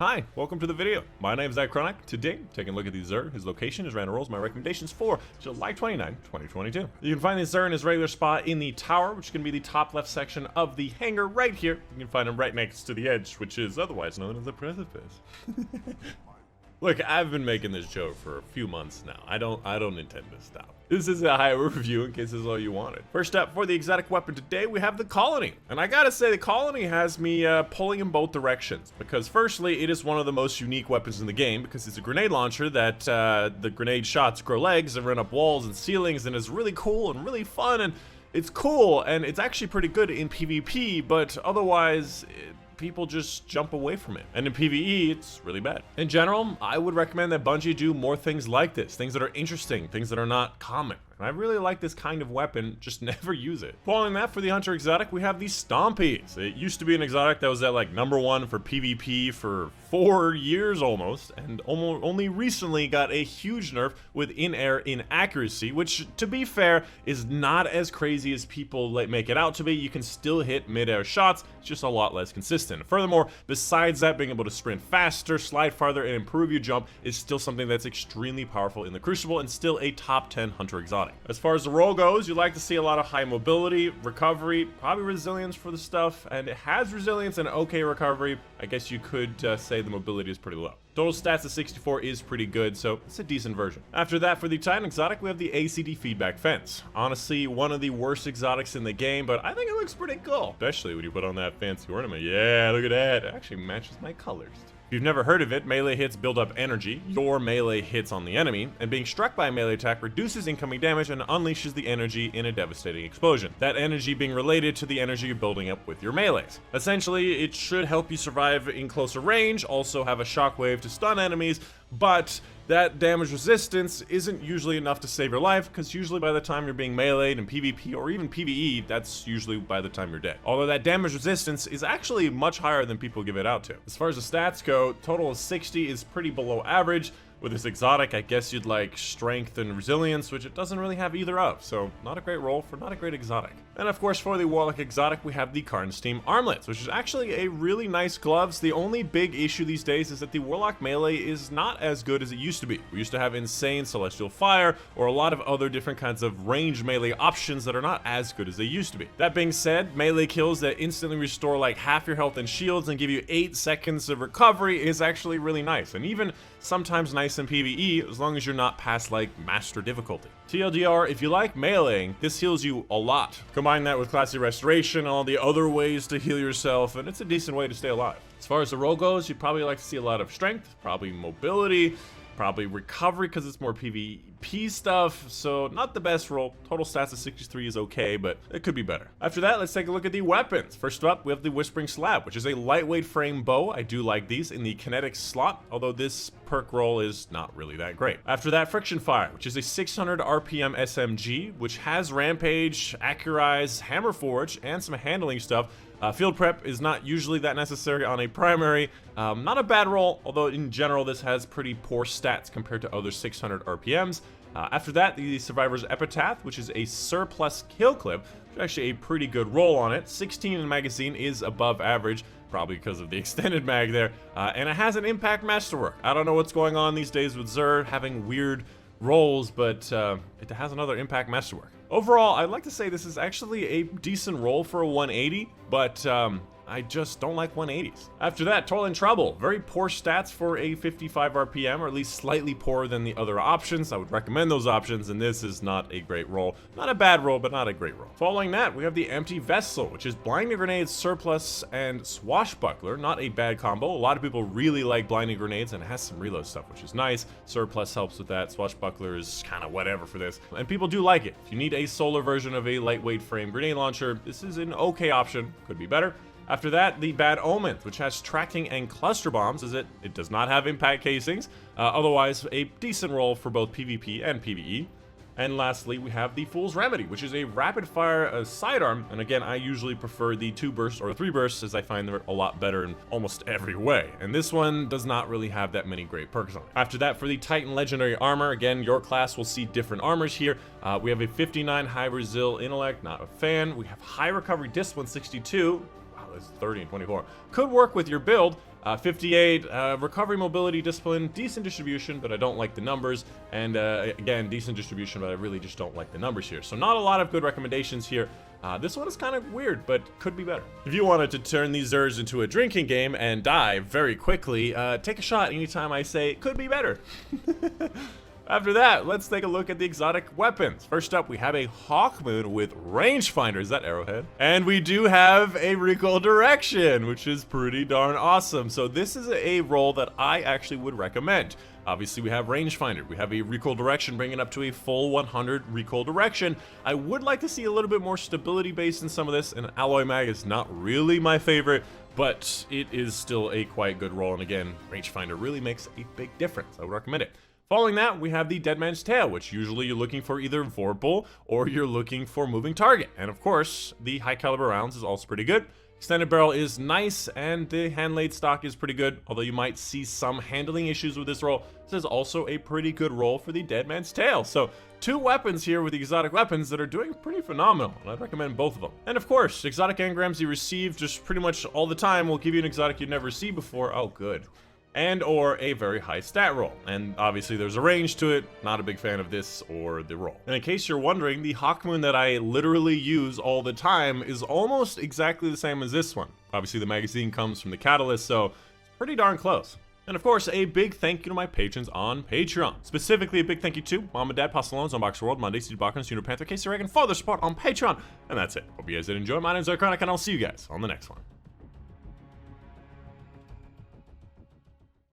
Hi, welcome to the video. My name is Dychronic. Today, taking a look at the Xur. His location, his random rolls, my recommendations for July 29, 2022. You can find the Xur in his regular spot in the tower, which is going to be the top left section of the hangar right here. You can find him right next to the edge, which is otherwise known as a precipice. Look, I've been making this joke for a few months now. I don't intend to stop. This is a high review in case this is all you wanted. First up, for the exotic weapon today, we have the Colony. And I gotta say, the Colony has me pulling in both directions. Because firstly, it is one of the most unique weapons in the game because it's a grenade launcher that the grenade shots grow legs and run up walls and ceilings and is really cool and really fun. And it's cool and it's actually pretty good in PvP, but otherwise, people just jump away from it. And in PvE, it's really bad. In general, I would recommend that Bungie do more things like this, things that are interesting, things that are not common. And I really like this kind of weapon, just never use it. Following that, for the Hunter exotic, we have the Stompies. It used to be an exotic that was at like #1 for PvP for 4 years almost, and only recently got a huge nerf with in-air inaccuracy, which, to be fair, is not as crazy as people make it out to be. You can still hit mid-air shots, it's just a lot less consistent. Furthermore, besides that, being able to sprint faster, slide farther, and improve your jump is still something that's extremely powerful in the Crucible and still a top 10 Hunter exotic. As far as the role goes, you like to see a lot of high mobility, recovery, probably resilience for the stuff, and it has resilience and okay recovery. I guess you could say the mobility is pretty low. Total stats of 64 is pretty good, so it's a decent version. After that, for the Titan exotic, we have the ACD feedback fence. Honestly, one of the worst exotics in the game, but I think it looks pretty cool, especially when you put on that fancy ornament. Yeah, look at that. It actually matches my colors. If you've never heard of it, melee hits build up energy, your melee hits on the enemy, and being struck by a melee attack reduces incoming damage and unleashes the energy in a devastating explosion. That energy being related to the energy you're building up with your melees. Essentially, it should help you survive in closer range, also have a shockwave to stun enemies, but that damage resistance isn't usually enough to save your life, because usually by the time you're being meleeed in PvP or even PvE, that's usually by the time you're dead. Although that damage resistance is actually much higher than people give it out to. As far as the stats go, total of 60 is pretty below average. With this exotic, I guess you'd like strength and resilience, which it doesn't really have either of, so not a great roll for not a great exotic. And of course, for the Warlock exotic, we have the Karnstein armlets, which is actually a really nice gloves. The only big issue these days is that the Warlock melee is not as good as it used to be. We used to have insane celestial fire, or a lot of other different kinds of ranged melee options that are not as good as they used to be. That being said, melee kills that instantly restore like half your health and shields and give you 8 seconds of recovery is actually really nice, and even sometimes nice in PvE, as long as you're not past like master difficulty. TLDR, if you like meleeing, this heals you a lot. Combine that with classy restoration and all the other ways to heal yourself, and it's a decent way to stay alive. As far as the role goes, you'd probably like to see a lot of strength, probably mobility, probably recovery because it's more PvP stuff, so not the best roll. Total stats of 63 is okay, but it could be better. After that, let's take a look at the weapons. First up, we have the Whispering Slab, which is a lightweight frame bow. I do like these in the kinetic slot, although this perk roll is not really that great. After that, Friction Fire, which is a 600 RPM SMG, which has Rampage, Accurize, Hammer Forge, and some handling stuff. Field prep is not usually that necessary on a primary. Not a bad roll, although in general this has pretty poor stats compared to other 600 RPMs. After that, the Survivor's Epitaph, which is a surplus kill clip, which is actually a pretty good roll on it. 16 in the magazine is above average, probably because of the extended mag there, and it has an impact masterwork. I don't know what's going on these days with Xur having weird rolls, but it has another impact masterwork. Overall, I'd like to say this is actually a decent roll for a 180, but I just don't like 180s. After that, Toil and Trouble. Very poor stats for a 55 RPM, or at least slightly poorer than the other options. I would recommend those options, and this is not a great roll. Not a bad roll, but not a great roll. Following that, we have the Empty Vessel, which is Blinding Grenades, Surplus, and Swashbuckler. Not a bad combo. A lot of people really like Blinding Grenades, and it has some reload stuff, which is nice. Surplus helps with that. Swashbuckler is kind of whatever for this. And people do like it. If you need a solar version of a lightweight frame grenade launcher, this is an okay option. Could be better. After that, the Bad Omen, which has tracking and cluster bombs, as it does not have impact casings. Otherwise, a decent roll for both PvP and PvE. And lastly, we have the Fool's Remedy, which is a rapid-fire sidearm. And again, I usually prefer the 2 bursts or 3 bursts, as I find they're a lot better in almost every way. And this one does not really have that many great perks on it. After that, for the Titan Legendary Armor, again, your class will see different armors here. We have a 59 High Resil Intellect, not a fan. We have High Recovery Discipline 62. Wow, that's 30 and 24. Could work with your build. 58, recovery, mobility, discipline, decent distribution, but I don't like the numbers. And again, decent distribution, but I really just don't like the numbers here. So not a lot of good recommendations here. This one is kind of weird, but could be better. If you wanted to turn these Zers into a drinking game and die very quickly, take a shot anytime I say it could be better. After that, let's take a look at the exotic weapons. First up, we have a Hawkmoon with rangefinder. Is that arrowhead? And we do have a recoil direction, which is pretty darn awesome. So this is a role that I actually would recommend. Obviously, we have rangefinder. We have a recoil direction, bringing up to a full 100 recoil direction. I would like to see a little bit more stability based in some of this, and alloy mag is not really my favorite, but it is still a quite good role. And again, rangefinder really makes a big difference. I would recommend it. Following that, we have the Dead Man's Tail, which usually you're looking for either Vorpal or you're looking for moving target. And of course, the high caliber rounds is also pretty good. Extended barrel is nice, and the hand-laid stock is pretty good, although you might see some handling issues with this roll. This is also a pretty good roll for the Dead Man's Tail. So 2 weapons here with the exotic weapons that are doing pretty phenomenal, and I'd recommend both of them. And of course, exotic engrams you receive just pretty much all the time will give you an exotic you'd never see before. Oh, good. And or a very high stat roll. And obviously there's a range to it. Not a big fan of this or the roll. And in case you're wondering, the Hawkmoon that I literally use all the time is almost exactly the same as this one. Obviously the magazine comes from the Catalyst, so it's pretty darn close. And of course, a big thank you to my patrons on Patreon. Specifically, a big thank you to Mom and Dad, Postalones, Unbox World, Monday, Steve Bakens, Junior Panther, Casey Reagan, for their support on Patreon. And that's it. Hope you guys did enjoy. My name's Dychronic, and I'll see you guys on the next one.